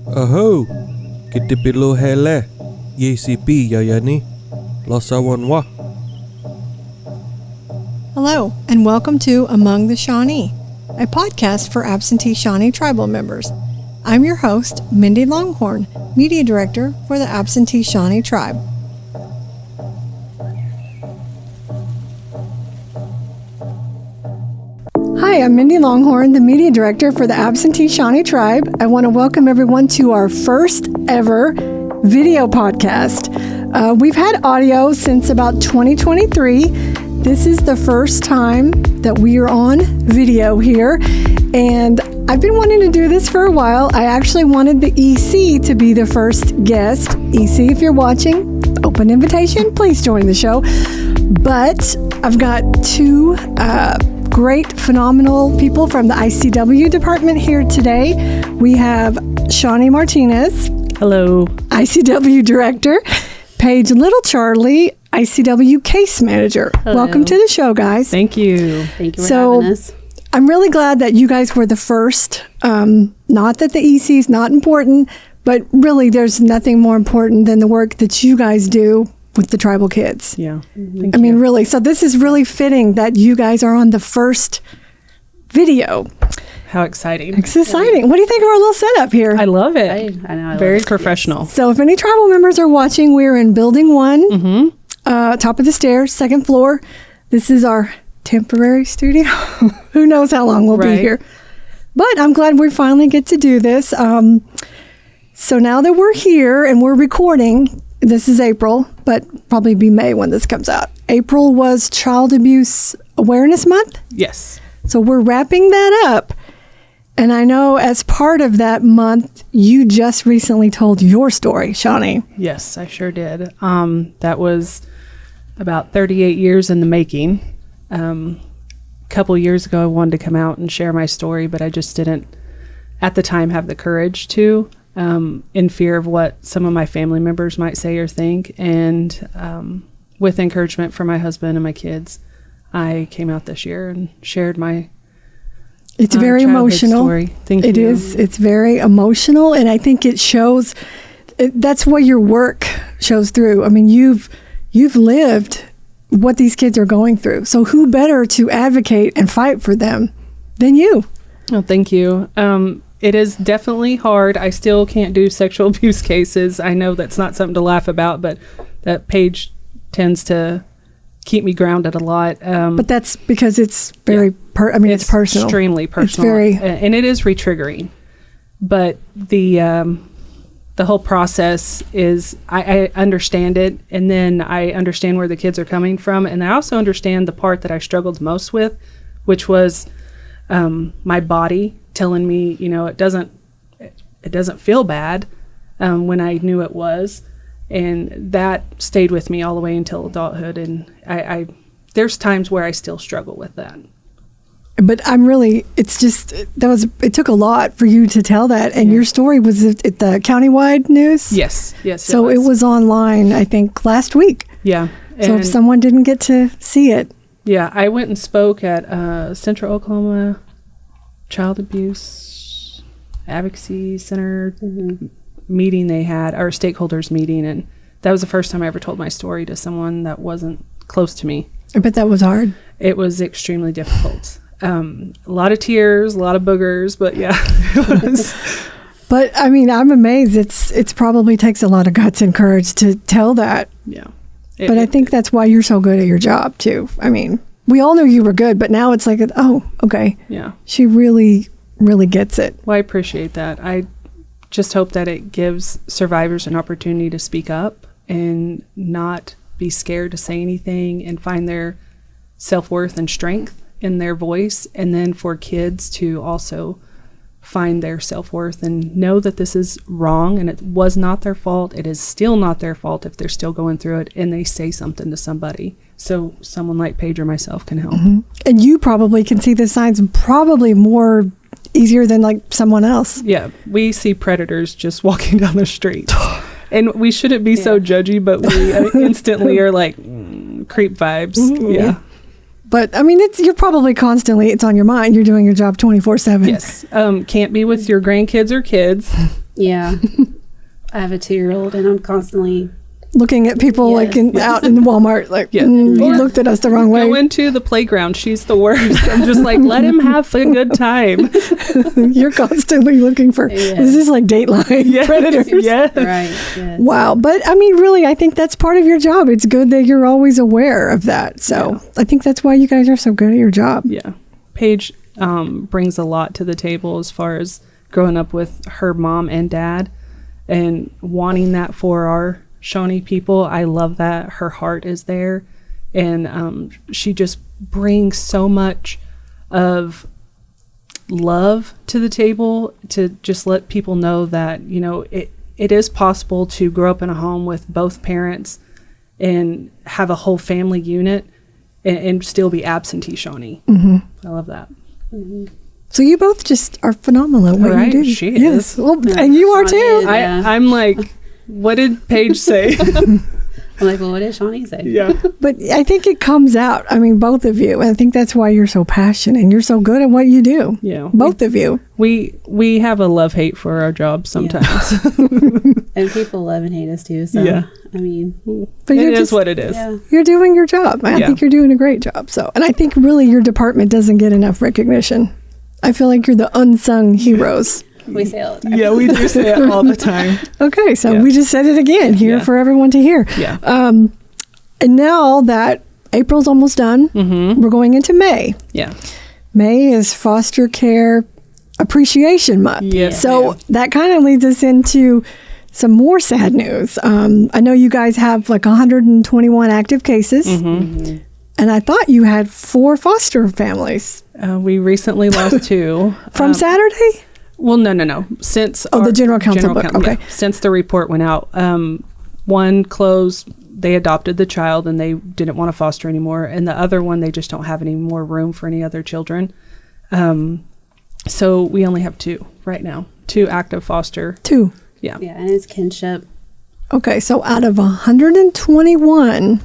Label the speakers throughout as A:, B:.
A: Aho, kitipilo hele, yesipi yayani, lasawanwa.
B: Hello, and welcome to Among the Shawnee, a podcast for absentee Shawnee tribal members. I'm your host, Mindy Longhorn, Media Director for the Absentee Shawnee Tribe. Hi, I'm Mindy Longhorn, the Media Director for the Absentee Shawnee Tribe. I want to welcome everyone to our first ever video podcast. We've had audio since about 2023. This is the first time that we are on video here, and I've been wanting to do this for a while. I actually wanted the EC to be the first guest. EC, if you're watching, open invitation, please join the show. But I've got two great, phenomenal people from the ICW department here today. We have Shawnee Martinez.
C: Hello.
B: ICW Director. Paige LittleCharley, ICW Case Manager.
C: Hello.
B: Welcome to the show, guys.
C: Thank you.
D: Thank you for having us.
B: I'm really glad that you guys were the first. Not that the EC is not important, but really there's nothing more important than the work that you guys do with the tribal kids.
C: Yeah.
B: I mean, really. So this is really fitting that you guys are on the first video.
C: How exciting.
B: It's exciting. What do you think of our little setup here?
C: I love it.
D: I know.
C: Very professional.
D: Yes.
B: So if any tribal members are watching, we're in building 1, top of the stairs, second floor. This is our temporary studio. Who knows how long we'll be here. But I'm glad we finally get to do this. So now that we're here and we're recording, this is April, but probably be May when this comes out. April was Child Abuse Awareness Month.
C: Yes.
B: So we're wrapping that up. And I know as part of that month, you just recently told your story, Shawnee.
C: Yes, I sure did. That was about 38 years in the making. A couple years ago, I wanted to come out and share my story, but I just didn't, at the time, have the courage to, in fear of what some of my family members might say or think. And with encouragement from my husband and my kids, I came out this year and shared my
B: It's very emotional.
C: Story. Thank you.
B: It is. It's very emotional, and I think it shows. That's what your work shows through. I mean, you've lived what these kids are going through. So who better to advocate and fight for them than you?
C: Oh, thank you. It is definitely hard. I still can't do sexual abuse cases. I know that's not something to laugh about, but that page tends to keep me grounded a lot.
B: But that's because it's very, it's personal.
C: Extremely personal.
B: It's very,
C: and it is re-triggering. But the whole process is, I understand it, and then I understand where the kids are coming from, and I also understand the part that I struggled most with, which was my body telling me, it doesn't feel bad when I knew it was. And that stayed with me all the way until adulthood. And I there's times where I still struggle with that.
B: But it took a lot for you to tell that. And your story was at the countywide news?
C: Yes.
B: So it was online, I think, last week.
C: Yeah.
B: So if someone didn't get to see it.
C: Yeah, I went and spoke at Central Oklahoma Child Abuse Advocacy Center meeting they had, our stakeholders meeting, and that was the first time I ever told my story to someone that wasn't close to me.
B: I bet that was hard.
C: It was extremely difficult. A lot of tears, a lot of boogers, but yeah, it was.
B: But I mean, I'm amazed. It's probably takes a lot of guts and courage to tell that.
C: Yeah.
B: But I think that's why you're so good at your job too. I mean, we all knew you were good, but now it's like, oh, okay.
C: Yeah.
B: She really, really gets it.
C: Well, I appreciate that. I just hope that it gives survivors an opportunity to speak up and not be scared to say anything and find their self-worth and strength in their voice, and then for kids to also find their self-worth and know that this is wrong and it was not their fault. It is still not their fault if they're still going through it and they say something to somebody. So someone like Paige or myself can help.
B: Mm-hmm. And you probably can see the signs probably more easier than like someone else.
C: Yeah, we see predators just walking down the street. And we shouldn't be so judgy, but we instantly are like creep vibes. Mm-hmm. Yeah.
B: But I mean, you're probably constantly, it's on your mind. You're doing your job 24/7.
C: Yes. Can't be with your grandkids or kids.
D: Yeah. I have a 2-year-old and I'm constantly
B: Looking at people
D: Yes.
B: like out in the Walmart, like,
C: Yeah.
B: you
C: Or
B: looked at us the wrong way.
C: Go into the playground. She's the worst. I'm just like, let him have a good time.
B: You're constantly looking for,
D: Yeah.
B: this is like Dateline predators.
C: Yeah.
D: right. Yes.
B: Wow. But I mean, really, I think that's part of your job. It's good that you're always aware of that. So I think that's why you guys are so good at your job.
C: Yeah. Paige brings a lot to the table as far as growing up with her mom and dad and wanting that for our Shawnee people. I love that her heart is there, and she just brings so much of love to the table to just let people know that, you know, it is possible to grow up in a home with both parents and have a whole family unit and still be absentee Shawnee. I love that.
B: So you both just are phenomenal at what
C: Right,
B: you do.
C: she
B: yes.
C: is.
B: Well, and you are
D: Shawnee
B: too.
D: is. Yeah.
C: I'm like, what did Paige say?
D: I'm like, well, what did Shawnee say?
C: Yeah.
B: But I think it comes out. I mean, both of you. And I think that's why you're so passionate and you're so good at what you do.
C: Yeah.
B: Both of you.
C: We have a love-hate for our jobs sometimes.
D: And people love and hate us too. So,
C: Yeah.
D: I mean,
B: But
C: It
B: you're
C: is
B: just,
C: what it is.
D: yeah.
B: you're doing your job. I
C: Yeah.
B: think you're doing a great job. So, and I think really your department doesn't get enough recognition. I feel like you're the unsung heroes.
D: We say all the time.
C: Yeah, we do say it all the time.
B: Okay, so
C: Yeah.
B: we just said it again here
C: Yeah.
B: for everyone to hear.
C: Yeah.
B: And now that April's almost done, we're going into May.
C: Yeah.
B: May is Foster Care Appreciation Month.
C: Yes,
B: So
C: ma'am.
B: that kind of leads us into some more sad news. I know you guys have like 121 active cases, and I thought you had 4 foster families
C: We recently lost 2.
B: from Saturday.
C: Well, no. Since
B: the
C: our
B: General Counsel book, okay.
C: Since the report went out, one closed. They adopted the child and they didn't want to foster anymore, and the other one they just don't have any more room for any other children. So we only have 2 right now. 2 active foster.
B: 2.
C: Yeah.
D: Yeah, and it's kinship.
B: Okay, so out of 121,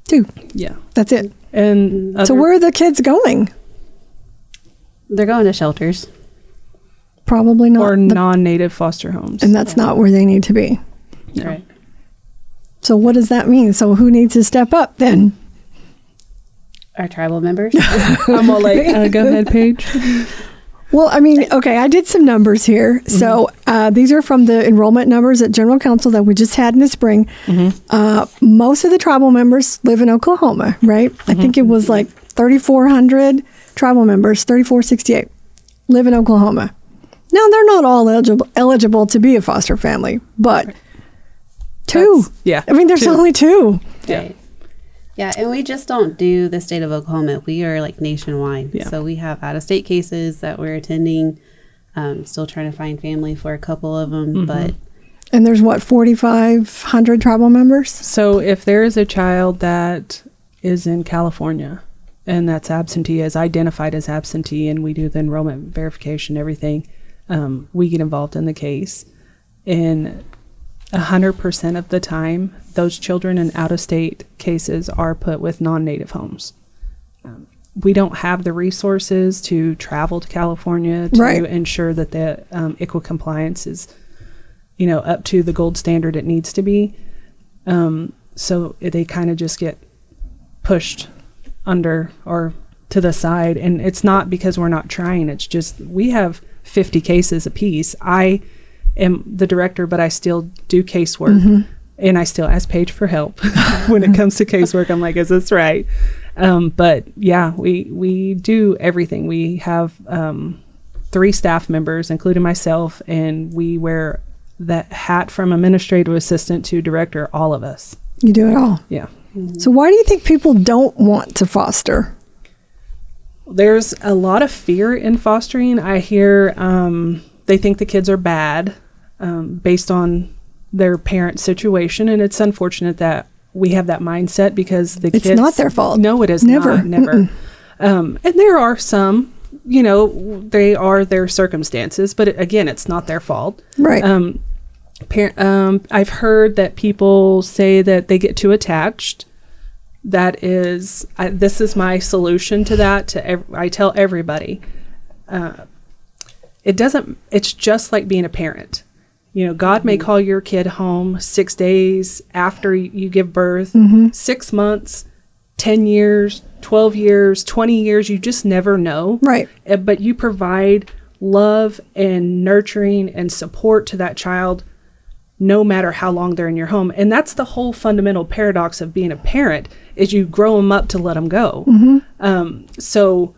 B: 2.
C: Yeah.
B: That's it.
C: And
B: So where are the kids going?
D: They're going to shelters.
B: Probably not.
C: or
B: the-
C: non-native foster homes.
B: and that's not where they need to be.
C: No.
D: Right.
B: So what does that mean? So who needs to step up then?
D: Our tribal members.
C: I'm all like, go ahead, Paige.
B: Well, I mean, okay, I did some numbers here. So these are from the enrollment numbers at General Counsel that we just had in the spring. Most of the tribal members live in Oklahoma, right? I think it was like 3,400 tribal members, 3,468 live in Oklahoma. Now, they're not all eligible to be a foster family, but 2.
C: Yeah.
B: I mean, there's
C: 2.
B: only 2.
C: Yeah.
D: Right. Yeah, and we just don't do the state of Oklahoma. We are like nationwide.
C: Yeah.
D: So we have out-of-state cases that we're attending. Still trying to find family for a couple of them, but
B: And there's what, 4,500 tribal members?
C: So if there is a child that is in California and that's absentee, is identified as absentee, and we do the enrollment verification, everything, we get involved in the case. And 100% of the time, those children in out-of-state cases are put with non-native homes. We don't have the resources to travel to California to
B: Right.
C: ensure that the ICWA compliance is, up to the gold standard it needs to be. So they kind of just get pushed under or to the side. And it's not because we're not trying. It's just we have 50 cases apiece. I am the director, but I still do casework. And I still ask Paige for help when it comes to casework. I'm like, is this right? But yeah, we do everything. We have 3 staff members, including myself, and we wear that hat from administrative assistant to director, all of us.
B: You do it all.
C: Yeah.
B: So why do you think people don't want to foster?
C: There's a lot of fear in fostering. I hear they think the kids are bad based on their parent situation, and it's unfortunate that we have that mindset because the
B: It's
C: kids...
B: not their fault.
C: No, it is
B: Never.
C: not. Never. And there are some, they are their circumstances, but again, it's not their fault.
B: Right.
C: I've heard that people say that they get too attached. That is, this is my solution to that. I tell everybody, it's just like being a parent. God may call your kid home 6 days after you give birth, 6 months, 10 years, 12 years, 20 years. You just never know.
B: Right.
C: But you provide love and nurturing and support to that child no matter how long they're in your home. And that's the whole fundamental paradox of being a parent, is you grow them up to let them go. So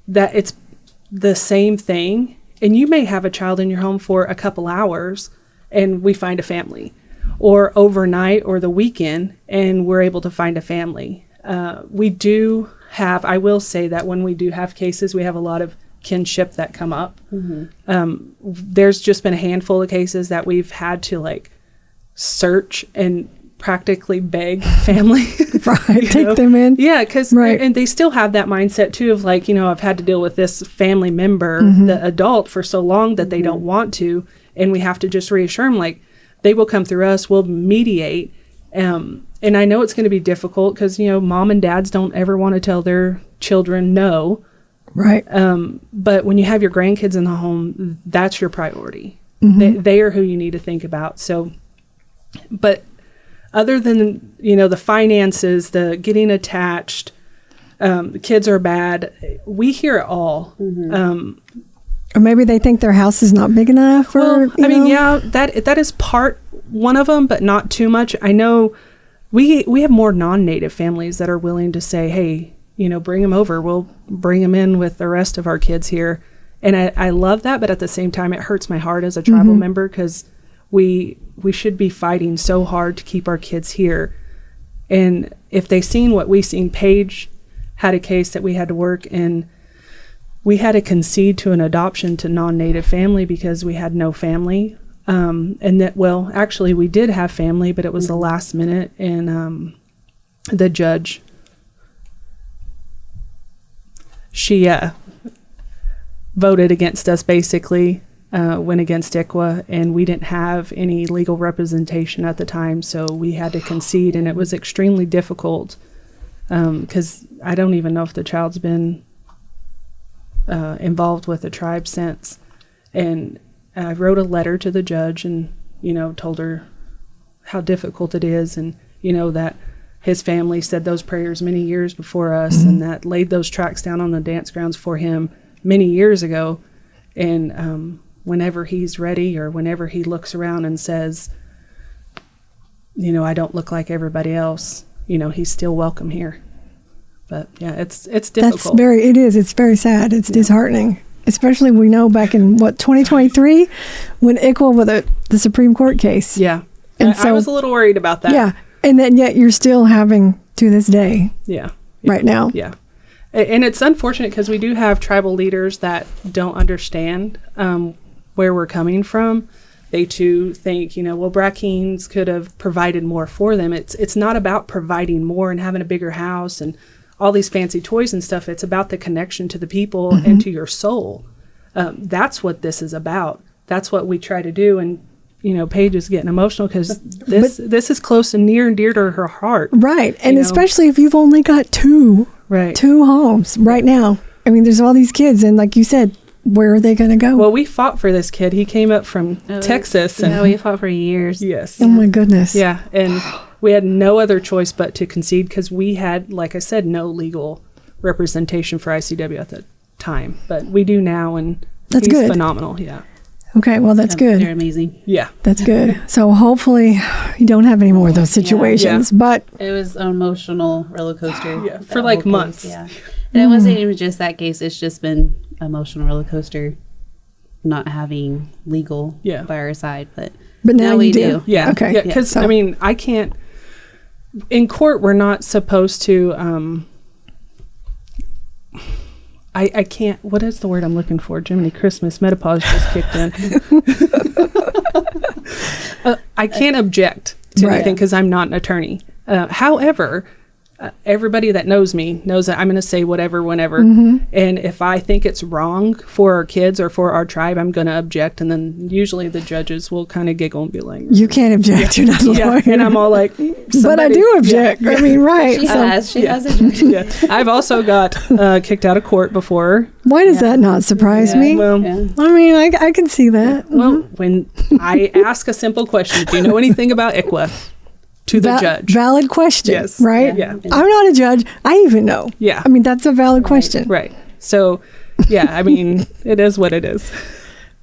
C: that it's the same thing. And you may have a child in your home for a couple hours and we find a family, or overnight or the weekend and we're able to find a family. We do have, I will say that when we do have cases, we have a lot of kinship that come up. There's just been a handful of cases that we've had to like search and practically beg family.
B: Right. Take them in.
C: Yeah, because and they still have that mindset too of like, I've had to deal with this family member, the adult, for so long that they don't want to, and we have to just reassure them like they will come through us, we'll mediate. And I know it's going to be difficult because mom and dads don't ever want to tell their children no.
B: Right.
C: But when you have your grandkids in the home, that's your priority. They are who you need to think about. So, but other than, the finances, the getting attached, the kids are bad, we hear it all.
B: Or maybe they think their house is not big enough. Or,
C: that is one of them, but not too much. I know we have more non-native families that are willing to say, hey, bring them over. We'll bring them in with the rest of our kids here. And I love that. But at the same time, it hurts my heart as a tribal member because we should be fighting so hard to keep our kids here. And if they seen what we seen, Paige had a case that we had to work, and we had to concede to an adoption to non-native family because we had no family. And that, well, actually we did have family, but it was the last minute, and the judge, she voted against us, basically, went against ICWA, and we didn't have any legal representation at the time, so we had to concede, and it was extremely difficult because I don't even know if the child's been involved with the tribe since. And I wrote a letter to the judge and, told her how difficult it is, and, that his family said those prayers many years before us, and that laid those tracks down on the dance grounds for him many years ago. And whenever he's ready, or whenever he looks around and says, I don't look like everybody else, he's still welcome here. But yeah, it's difficult.
B: It's very sad. It's disheartening. Especially we know back in 2023 when ICWA with the Supreme Court case.
C: Yeah.
B: And
C: I was a little worried about that.
B: Yeah. And then yet you're still having to this day.
C: Yeah.
B: Right now.
C: Yeah. And it's unfortunate because we do have tribal leaders that don't understand where we're coming from. They too think, Brackens could have provided more for them. It's not about providing more and having a bigger house and all these fancy toys and stuff. It's about the connection to the people and to your soul. That's what this is about. That's what we try to do. And, Paige is getting emotional because this is close and near and dear to her heart.
B: Right. And especially if you've only got two homes right now. I mean, there's all these kids. And like you said, where are they going to go?
C: Well, we fought for this kid. He came up from Texas.
D: And we fought for years.
C: Yes.
B: Oh, my goodness.
C: Yeah. And we had no other choice but to concede because we had, like I said, no legal representation for ICW at the time. But we do now, and
B: that's
C: he's
B: good.
C: Phenomenal. Yeah.
B: Okay, well, that's good.
D: They're amazing.
C: Yeah.
B: That's good. So hopefully you don't have any more of those situations.
C: Yeah.
B: But
D: it was an emotional roller coaster.
C: Yeah, for like months.
D: Yeah. And it wasn't even just that case. It's just been emotional roller coaster not having legal by our side. But
B: now we do.
C: Yeah.
B: Okay.
C: Yeah, because, I can't... In court, we're not supposed to... I can't... What is the word I'm looking for? Jiminy Christmas. Menopause just kicked in. I can't object to anything because I'm not an attorney. However, everybody that knows me knows that I'm going to say whatever, whenever.
B: Mm-hmm.
C: And if I think it's wrong for our kids or for our tribe, I'm going to object. And then usually the judges will kind of giggle and be like,
B: you can't object. You're not a lawyer.
C: And I'm all like,
B: but I do object. I mean, right.
D: She has objected.
C: I've also got kicked out of court before.
B: Why does that not surprise me?
C: Well,
B: I mean, I can see that.
C: well, when I ask a simple question, do you know anything about ICWA? To the judge.
B: Valid question.
C: Yes.
B: Right?
C: Yeah.
B: I'm not a judge. I even know.
C: Yeah.
B: I mean, that's a valid question.
C: Right. So, yeah, I mean, it is what it is.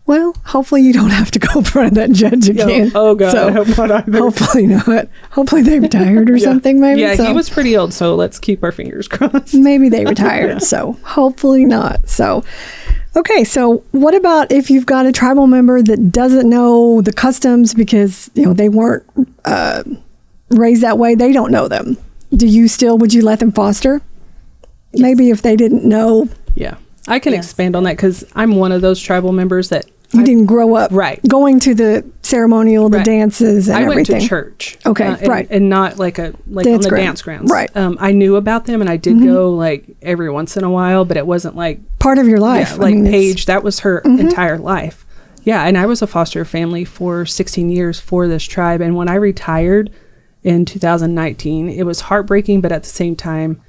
B: Well, hopefully you don't have to go in front of that judge again.
C: Oh, God.
B: So,
C: I hope not either.
B: hopefully not. Hopefully they retired or something, maybe.
C: Yeah,
B: so
C: he was pretty old, so let's keep our fingers crossed.
B: maybe they retired. So hopefully not. So, okay. So what about if you've got a tribal member that doesn't know the customs because, they weren't raised that way? They don't know them. Would you let them foster? Yes. Maybe if they didn't know.
C: Yeah. I can expand on that because I'm one of those tribal members that
B: you didn't grow up going to the ceremonial, the dances, and everything.
C: I went to church.
B: Okay,
C: and not like on the dance grounds.
B: Right.
C: I knew about them, and I did go like every once in a while, but it wasn't like
B: part of your life.
C: Yeah, like Paige, that was her entire life. Yeah, and I was a foster family for 16 years for this tribe, and when I retired in 2019, it was heartbreaking, but at the same time,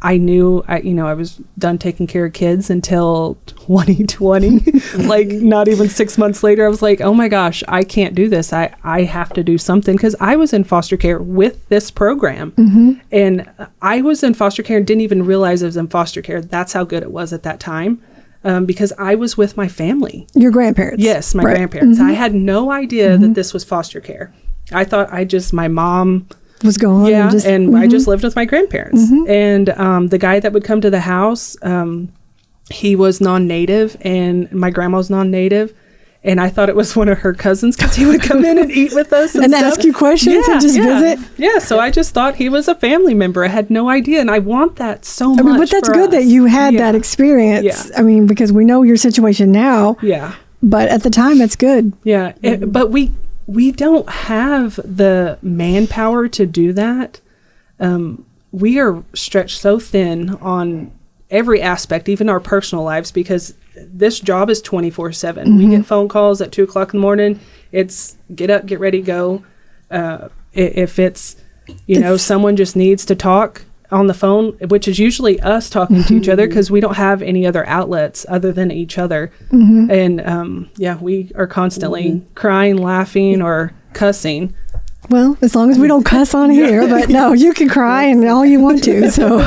C: I knew I was done taking care of kids until 2020. Like not even 6 months later, I was like, oh my gosh, I can't do this. I have to do something because I was in foster care with this program. Mm-hmm. And I was in foster care and didn't even realize I was in foster care. That's how good it was at that time. Because I was with my family.
B: Your grandparents?
C: Yes, my grandparents. Mm-hmm. I had no idea that this was foster care. I thought my mom
B: was gone.
C: Yeah, and I just lived with my grandparents. Mm-hmm. And the guy that would come to the house, he was non-native, and my grandma was non-native. And I thought it was one of her cousins because he would come in and eat with us and
B: ask you questions and just visit.
C: Yeah, so I just thought he was a family member. I had no idea, and I want that so much.
B: But that's good that you had that experience. Yeah. I mean, because we know your situation now.
C: Yeah.
B: But at the time, it's good.
C: Yeah, but we don't have the manpower to do that. We are stretched so thin on every aspect, even our personal lives, because this job is 24/7. Mm-hmm. We get phone calls at 2:00 in the morning. It's get up, get ready, go. If it's someone just needs to talk on the phone, which is usually us talking to each other because we don't have any other outlets other than each other. Mm-hmm. And we are constantly crying, laughing, or cussing.
B: Well, as long as we don't cuss on here, but no, you can cry and all you want to. So,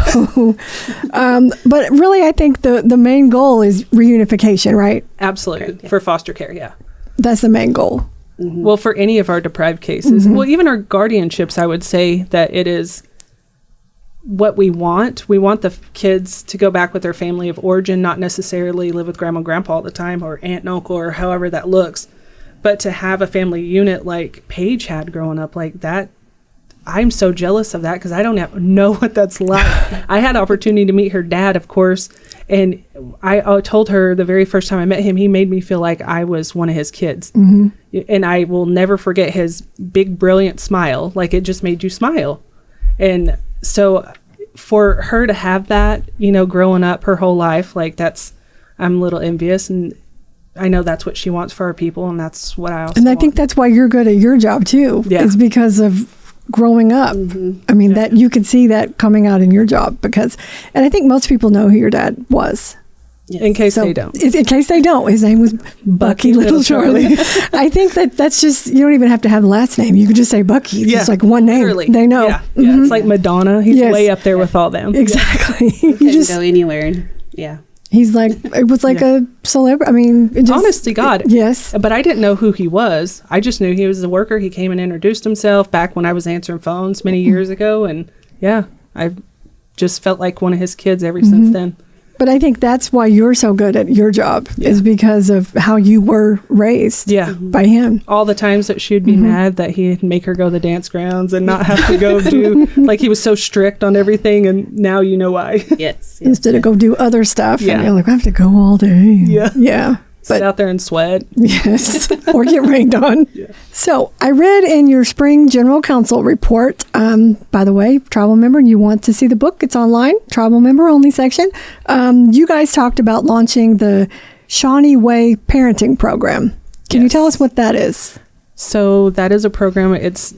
B: but really, I think the main goal is reunification, right?
C: Absolutely. Okay. For foster care. Yeah.
B: That's the main goal.
C: Mm-hmm. Well, for any of our deprived cases, well, even our guardianships, I would say that it is what we want. We want the kids to go back with their family of origin, not necessarily live with grandma and grandpa all the time, or aunt and uncle, or however that looks. But to have a family unit like Paige had growing up like that, I'm so jealous of that because I don't know what that's like. I had opportunity to meet her dad, of course, and I told her the very first time I met him, he made me feel like I was one of his kids. Mm-hmm. And I will never forget his big, brilliant smile. Like it just made you smile. And so for her to have that, growing up her whole life, like I'm a little envious, and I know that's what she wants for our people, and that's what I also want.
B: Think that's why you're good at your job too. Yeah. Is because of growing up. Mm-hmm. I mean, that you can see that coming out in your job and I think most people know who your dad was.
C: Yes. In case they don't.
B: In case they don't. His name was Bucky LittleCharley. I think that's just, you don't even have to have the last name. You could just say Bucky. It's just like one name. Literally. They know.
C: Yeah. Mm-hmm. It's like Madonna. He's way up there with all them.
B: Exactly.
D: You couldn't go anywhere. Yeah.
B: He's like, it was like a celebrity. I mean,
C: honest to God.
B: Yes.
C: But I didn't know who he was. I just knew he was a worker. He came and introduced himself back when I was answering phones many years ago. And I just felt like one of his kids ever since then.
B: But I think that's why you're so good at your job is because of how you were raised by him.
C: All the times that she'd be mad that he'd make her go to the dance grounds and not have to go do, like he was so strict on everything, and now you know why.
D: Yes.
B: Instead of go do other stuff. And you're like, I have to go all day.
C: Yeah.
B: Yeah.
C: Sit out there and sweat.
B: Yes, or get rained on.
C: Yeah.
B: So I read in your spring general council report, by the way, tribal member, and you want to see the book, it's online, tribal member only section. You guys talked about launching the Shawnee Way parenting program. Can you tell us what that is?
C: So that is a program. It's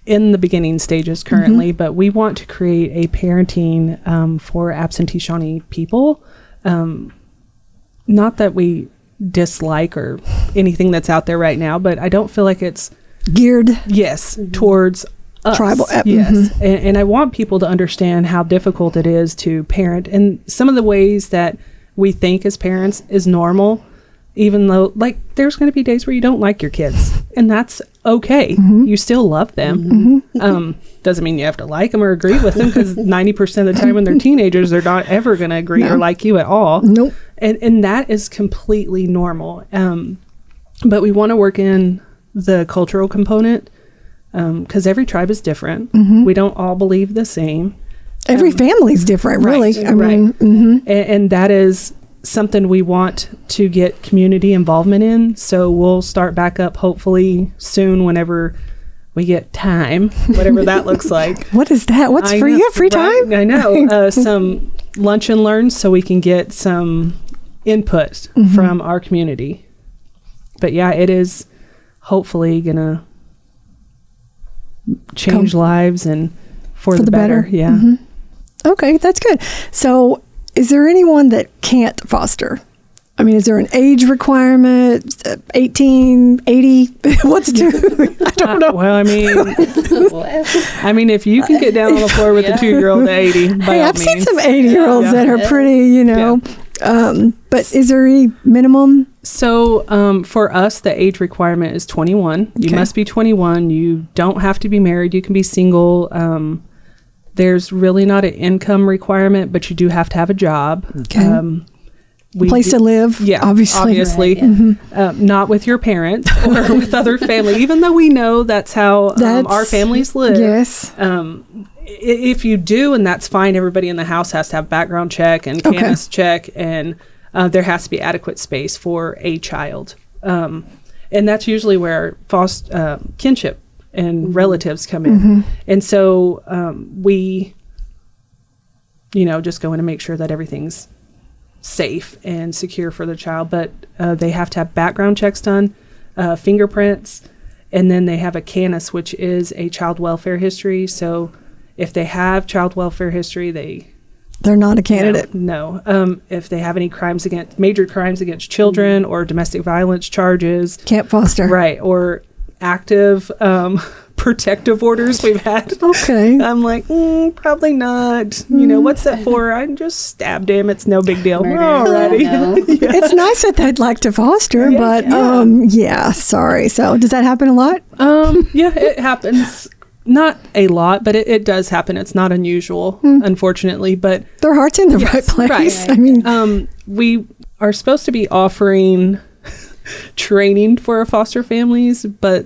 C: in the beginning stages currently, but we want to create a parenting for absentee Shawnee people. Not that we dislike or anything that's out there right now, but I don't feel like it's
B: geared
C: towards us.
B: Tribal.
C: Yes. And I want people to understand how difficult it is to parent, and some of the ways that we think as parents is normal, even though like there's going to be days where you don't like your kids, and that's okay. You still love them. Doesn't mean you have to like them or agree with them, because 90% of the time when they're teenagers, they're not ever going to agree or like you at all.
B: Nope.
C: And that is completely normal. But we want to work in the cultural component, because every tribe is different. We don't all believe the same.
B: Every family's different, really.
C: Right,
B: I mean,
C: and that is something we want to get community involvement in. So we'll start back up hopefully soon, whenever we get time, whatever that looks like.
B: What is that? What's free? You have free time?
C: I know. Some lunch and learns so we can get some input from our community. But yeah, it is hopefully gonna change lives and for the better. Yeah.
B: Okay, that's good. So is there anyone that can't foster? I mean, is there an age requirement? 18, 80? What's due? I don't know.
C: Well, I mean, if you can get down on the floor with a 2-year-old at 80, by all
B: I've seen
C: means.
B: some 80-year-olds that are pretty, but is there any minimum?
C: So for us, the age requirement is 21. You must be 21. You don't have to be married. You can be single. There's really not an income requirement, but you do have to have a job.
B: Okay. Place to live, obviously.
C: Right, not with your parents or with other family, even though we know that's how our families live.
B: Yes.
C: If you do, and that's fine, everybody in the house has to have background check and canvas check, and there has to be adequate space for a child. And that's usually where kinship and relatives come in. And so we, just go in and make sure that everything's safe and secure for the child, but they have to have background checks done, fingerprints, and then they have a CANIS, which is a child welfare history. So if they have child welfare history, they're not a candidate. No. If they have any major crimes against children or domestic violence charges,
B: can't foster.
C: Right. Or active protective orders we've had.
B: Okay.
C: I'm like, probably not. What's that for? I just stabbed him. It's no big deal. Alrighty.
B: It's nice that they'd like to foster, but sorry. So does that happen a lot?
C: Yeah, it happens. Not a lot, but it does happen. It's not unusual, unfortunately. But
B: their heart's in the right place.
C: Right.
B: I mean,
C: we are supposed to be offering training for our foster families, but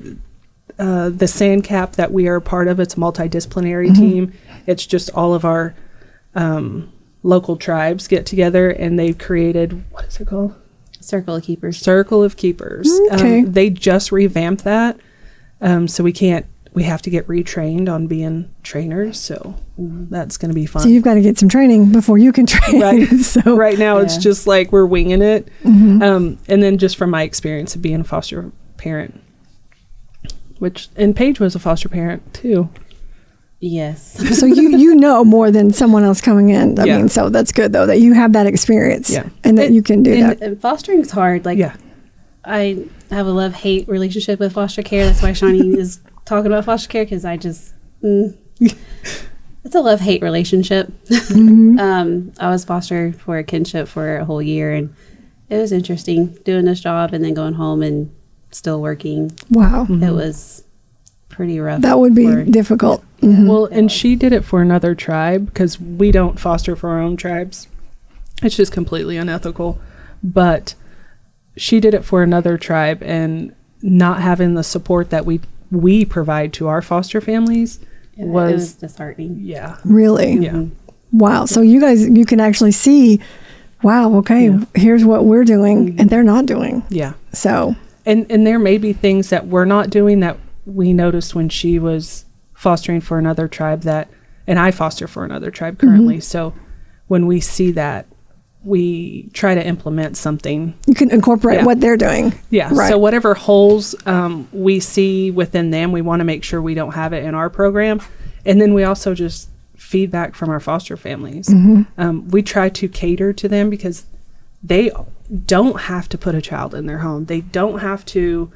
C: the SANCAP that we are a part of, it's a multidisciplinary team. It's just all of our local tribes get together, and they've created, what is it called?
D: Circle of Keepers.
C: Circle of Keepers.
B: Okay.
C: They just revamped that, so we have to get retrained on being trainers, so that's going to be fun.
B: So you've got to get some training before you can train.
C: Right.
B: So
C: right now it's just like we're winging it. And then just from my experience of being a foster parent, and Paige was a foster parent too.
D: Yes.
B: So you know more than someone else coming in. I mean, so that's good though that you have that experience and that you can do that.
D: And fostering is hard. I have a love-hate relationship with foster care. That's why Shawnee is talking about foster care, because I just it's a love-hate relationship. I was foster for a kinship for a whole year, and it was interesting doing this job and then going home and still working.
B: Wow.
D: It was pretty rough.
B: That would be difficult.
C: Well, and she did it for another tribe, because we don't foster for our own tribes. It's just completely unethical. But she did it for another tribe, and not having the support that we provide to our foster families was
D: disheartening.
C: Yeah.
B: Really?
C: Yeah.
B: Wow. So you can actually see wow, okay, here's what we're doing and they're not doing.
C: Yeah.
B: So,
C: And there may be things that we're not doing that we noticed when she was fostering for another tribe and I foster for another tribe currently. So when we see that, we try to implement something.
B: you can incorporate what they're doing.
C: Yeah.
B: Right.
C: So whatever holes we see within them, we want to make sure we don't have it in our program. And then we also just feedback from our foster families. We try to cater to them because they don't have to put a child in their home. They don't have to,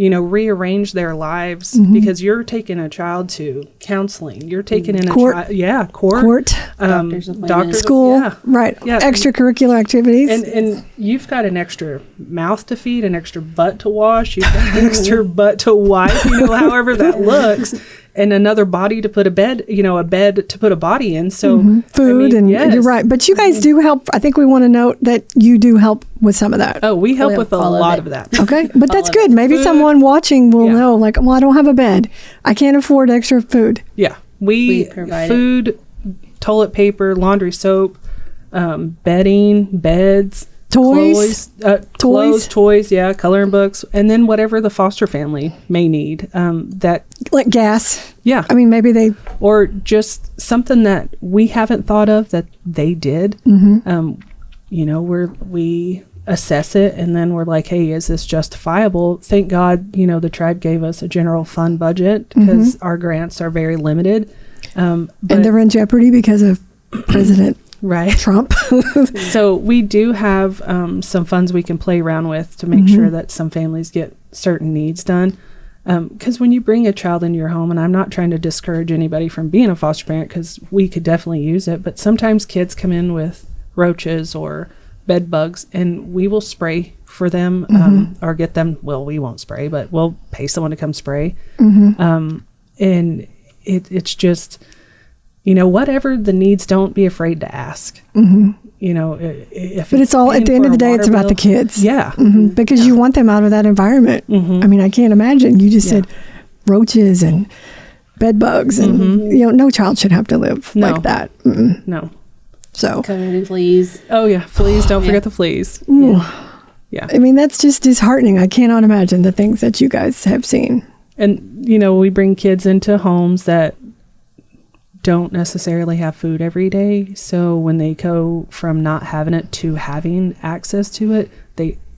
C: rearrange their lives because you're taking a child to counseling. You're taking in
B: Court.
C: a child. Court.
D: Doctor's appointments.
B: School.
C: Yeah.
B: Right.
C: Yeah.
B: Extracurricular activities.
C: And you've got an extra mouth to feed, an extra butt to wash, you've got an extra butt to wipe, however that looks, and another body to put a bed to put a body in. So
B: Food
C: yes.
B: you're right. But you guys do help. I think we want to note that you do help with some of that.
C: Oh, we help
D: We
C: with a
D: all of
C: lot
D: it.
C: of that.
B: Okay. But that's
D: of
B: good. Maybe
C: Food.
B: someone watching will
C: Yeah.
B: know, like, well, I don't have a bed. I can't afford extra food.
C: Yeah.
D: We
C: We
D: provide
C: food, toilet paper, laundry soap, bedding, beds,
B: Toys.
C: clothes, toys, coloring books, and then whatever the foster family may need.
B: Like gas.
C: Yeah.
B: I mean, maybe they,
C: Or just something that we haven't thought of that they did. We assess it and then we're like, hey, is this justifiable? Thank God, the tribe gave us a general fund budget because our grants are very limited.
B: and they're in jeopardy because of President
C: Right.
B: Trump.
C: So we do have some funds we can play around with to make sure that some families get certain needs done. Because when you bring a child into your home, and I'm not trying to discourage anybody from being a foster parent because we could definitely use it, but sometimes kids come in with roaches or bed bugs and we will spray for them or get them, well, we won't spray, but we'll pay someone to come spray. And it's just, whatever the needs, don't be afraid to ask. If
B: But it's all, at the end of the day,
C: paying
B: it's
C: for a
B: about the
C: water bill-
B: kids.
C: Yeah.
B: Because you want them out of that environment. I mean, I can't imagine. You just
C: Yeah.
B: said roaches and bed bugs and, no child should have to live
C: No.
B: like that.
C: No.
B: So,
D: covered in fleas.
C: Oh, yeah. Fleas. Don't forget the fleas. Yeah.
B: I mean, that's just disheartening. I cannot imagine the things that you guys have seen.
C: And, we bring kids into homes that don't necessarily have food every day. So when they go from not having it to having access to it,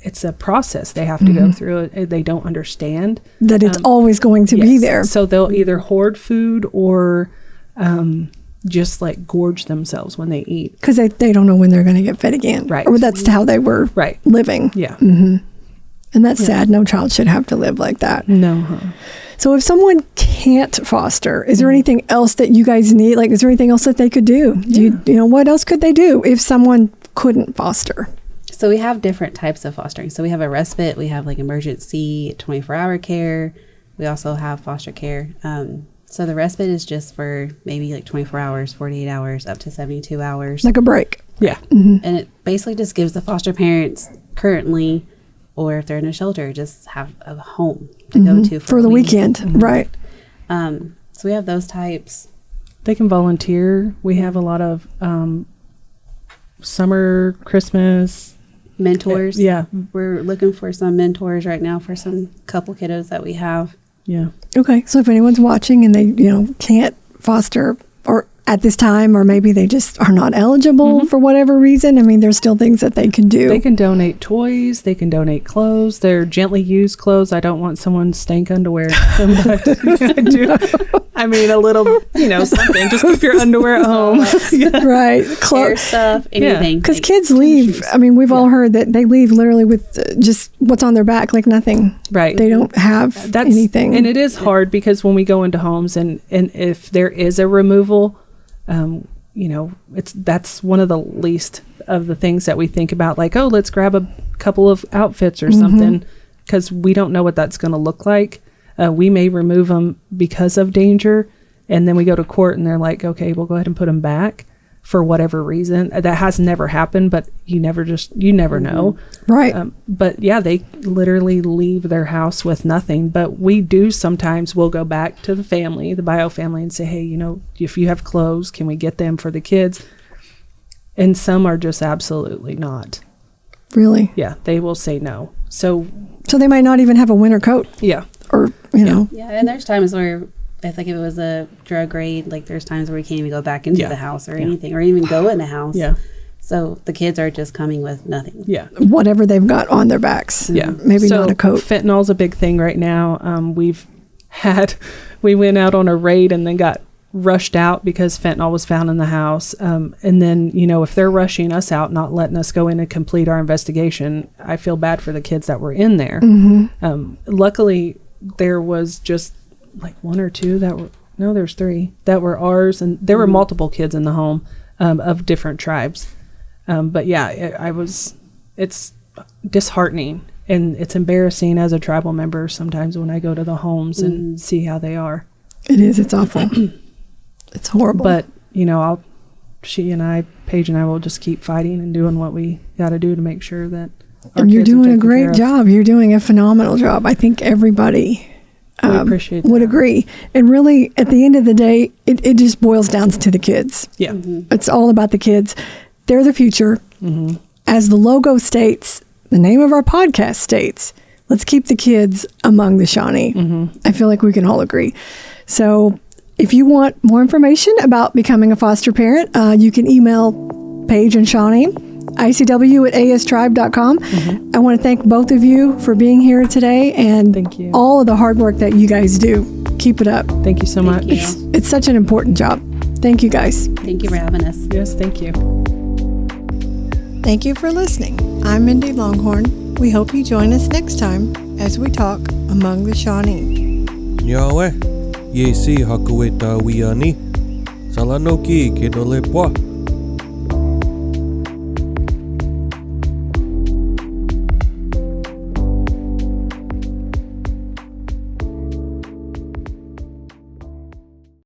C: it's a process they have to go through it. They don't understand
B: That it's always going to be
C: Yes.
B: there.
C: So they'll either hoard food or just like gorge themselves when they eat.
B: Because they don't know when they're going to get fed again.
C: Right.
B: Or that's how they were
C: Right.
B: living.
C: Yeah.
B: And that's sad. No child should have to live like that.
C: No.
B: So if someone can't foster, is there anything else that you guys need? Like, is there anything else that they could do? Do you what else could they do if someone couldn't foster?
D: So we have different types of fostering. So we have a respite, we have like emergency 24-hour care. We also have foster care. So the respite is just for maybe like 24 hours, 48 hours, up to 72 hours.
B: Like a break.
C: Yeah.
D: And it basically just gives the foster parents currently, or if they're in a shelter, just have a home to go to
B: For
D: a
B: the
D: week.
B: weekend. Right.
D: So we have those types.
C: They can volunteer. We have a lot of summer, Christmas.
D: Mentors.
C: Yeah.
D: We're looking for some mentors right now for some couple kiddos that we have.
C: Yeah.
B: Okay. So if anyone's watching and they, can't foster or at this time, or maybe they just are not eligible for whatever reason, I mean, there's still things that they can do.
C: They can donate toys. They can donate clothes. They're gently used clothes. I don't want someone's stank underwear. But I do. I mean, a little, something. Just keep your underwear at home.
B: Right.
D: Hair stuff, anything.
B: Because kids leave. I mean, we've all heard that they leave literally with just what's on their back, like nothing.
C: Right.
B: They don't have anything.
C: And it is hard because when we go into homes and if there is a removal, that's one of the least of the things that we think about, like, oh, let's grab a couple of outfits or something, because we don't know what that's going to look like. We may remove them because of danger, and then we go to court and they're like, okay, we'll go ahead and put them back for whatever reason. That has never happened, but you never know.
B: Right.
C: But yeah, they literally leave their house with nothing. But we do sometimes, we'll go back to the family, the bio family, and say, hey, if you have clothes, can we get them for the kids? And some are just absolutely not.
B: Really?
C: Yeah, they will say no. So
B: they might not even have a winter coat,
C: yeah,
B: or you know.
D: Yeah, and there's times where if like if it was a drug raid, like there's times where we can't even go back into the house or anything, or even go in the house.
C: Yeah.
D: So the kids are just coming with nothing.
C: Yeah.
B: Whatever they've got on their backs.
C: Yeah.
B: Maybe
C: so
B: not a coat.
C: Fentanyl's a big thing right now. We went out on a raid and then got rushed out because fentanyl was found in the house. And then, if they're rushing us out, not letting us go in and complete our investigation, I feel bad for the kids that were in there. Luckily, there was just like one or two there's three that were ours. And there were multiple kids in the home of different tribes. But yeah, it's disheartening and it's embarrassing as a tribal member sometimes when I go to the homes and see how they are.
B: It is. It's awful. It's horrible.
C: But, Paige and I will just keep fighting and doing what we got to do to make sure that our
B: and you're
C: kids are
B: doing a
C: taken
B: great
C: care of.
B: job. You're doing a phenomenal job. I think everybody
C: We appreciate
B: would
C: that.
B: agree. And really, at the end of the day, it just boils down to the kids.
C: Yeah.
B: It's all about the kids. They're the future. As the logo states, the name of our podcast states, let's keep the kids among the Shawnee. I feel like we can all agree. So if you want more information about becoming a foster parent, you can email Paige and Shawnee, ICW@ASTribe.com. I want to thank both of you for being here today and
C: Thank you.
B: all of the hard work that you guys do. Keep it up.
C: Thank you so much.
D: you.
B: It's such an important job. Thank you, guys.
D: Thank you for having us.
C: Yes, thank you.
B: Thank you for listening. I'm Mindy Longhorn. We hope you join us next time as we talk among the Shawnee.
A: Nyawe, ye si hakueta wiani. Salanoki kinolepwa.